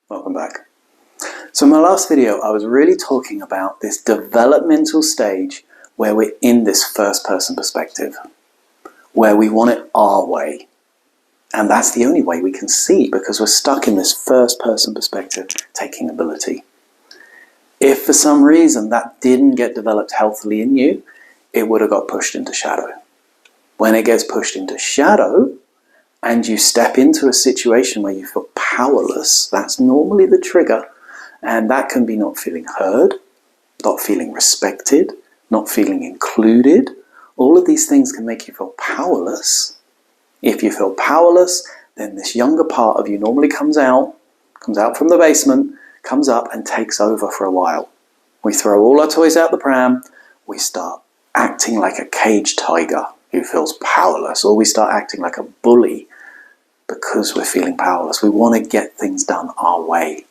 Welcome back. So in my last video, I was really talking about this developmental stage where we're in this first-person perspective, where we want it our way. And that's the only way we can see because we're stuck in this first-person perspective taking ability. If for some reason that didn't get developed healthily in you, it would have got pushed into shadow. When it gets pushed into shadow, and you step into a situation where you feel powerless, that's normally the trigger. And that can be not feeling heard, not feeling respected, not feeling included. All of these things can make you feel powerless. If you feel powerless, then this younger part of you normally comes out from the basement, comes up and takes over for a while. We throw all our toys out the pram, we start acting like a caged tiger who feels powerless, or we start acting like a bully because we're feeling powerless. We want to get things done our way.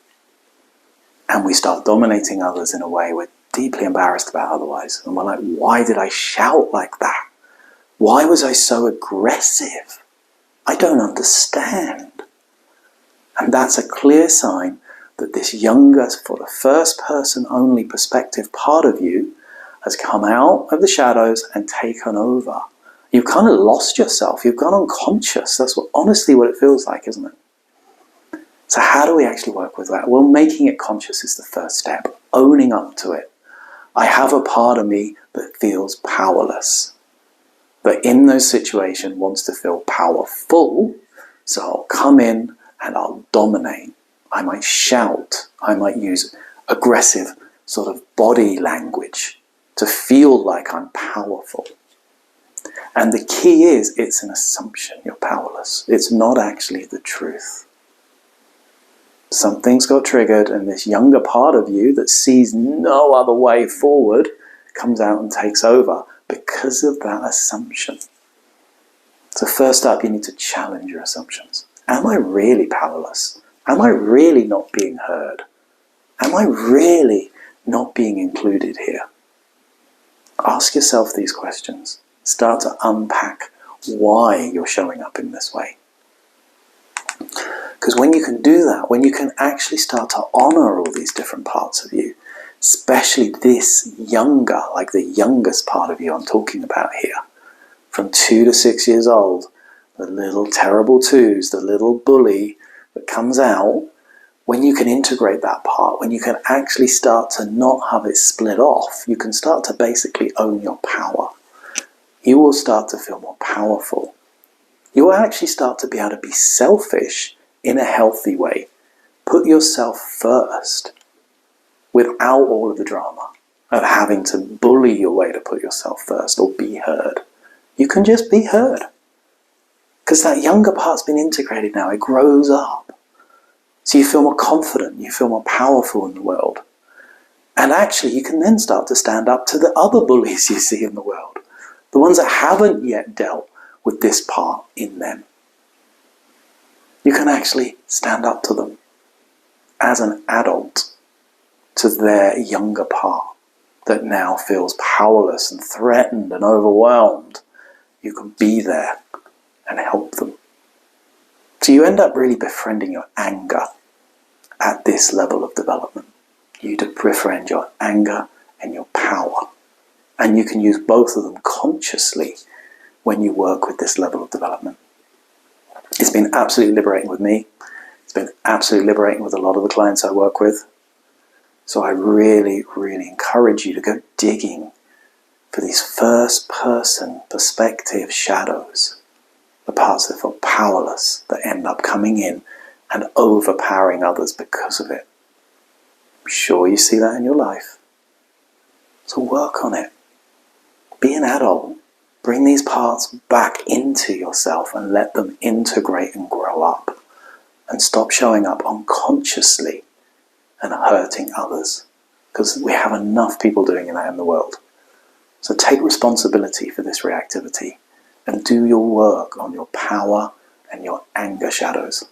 And we start dominating others in a way we're deeply embarrassed about otherwise. And we're like, why did I shout like that? Why was I so aggressive? I don't understand. And that's a clear sign that this younger, for the first person only perspective part of you has come out of the shadows and taken over. You've kind of lost yourself. You've gone unconscious. That's honestly what it feels like, isn't it? So how do we actually work with that? Well, making it conscious is the first step. Owning up to it. I have a part of me that feels powerless. But in those situations wants to feel powerful. So I'll come in and I'll dominate. I might shout. I might use aggressive sort of body language to feel like I'm powerful. And the key is, it's an assumption you're powerless. It's not actually the truth. Something's got triggered and this younger part of you that sees no other way forward comes out and takes over because of that assumption. So first up, you need to challenge your assumptions. Am I really powerless? Am I really not being heard? Am I really not being included here? Ask yourself these questions. Start to unpack why you're showing up in this way. Because when you can do that, when you can actually start to honor all these different parts of you, especially this younger, like the youngest part of you I'm talking about here, from 2 to 6 years old, the little terrible twos, the little bully that comes out, when you can integrate that part, when you can actually start to not have it split off, you can start to basically own your power. You will start to feel more powerful. You will actually start to be able to be selfish in a healthy way. Put yourself first without all of the drama of having to bully your way to put yourself first or be heard. You can just be heard. Because that younger part's been integrated now. It grows up. So you feel more confident. You feel more powerful in the world. And actually you can then start to stand up to the other bullies you see in the world. The ones that haven't yet dealt with this part in them. You can actually stand up to them as an adult to their younger part that now feels powerless and threatened and overwhelmed. You can be there and help them. So you end up really befriending your anger at this level of development. You befriend your anger and your power. And you can use both of them consciously when you work with this level of development. It's been absolutely liberating with me. It's been absolutely liberating with a lot of the clients I work with. So I really, really encourage you to go digging for these first-person perspective shadows, the parts that feel powerless, that end up coming in and overpowering others because of it. I'm sure you see that in your life. So work on it. Be an adult. Bring these parts back into yourself and let them integrate and grow up. And stop showing up unconsciously and hurting others. Because we have enough people doing that in the world. So take responsibility for this reactivity and do your work on your power and your anger shadows.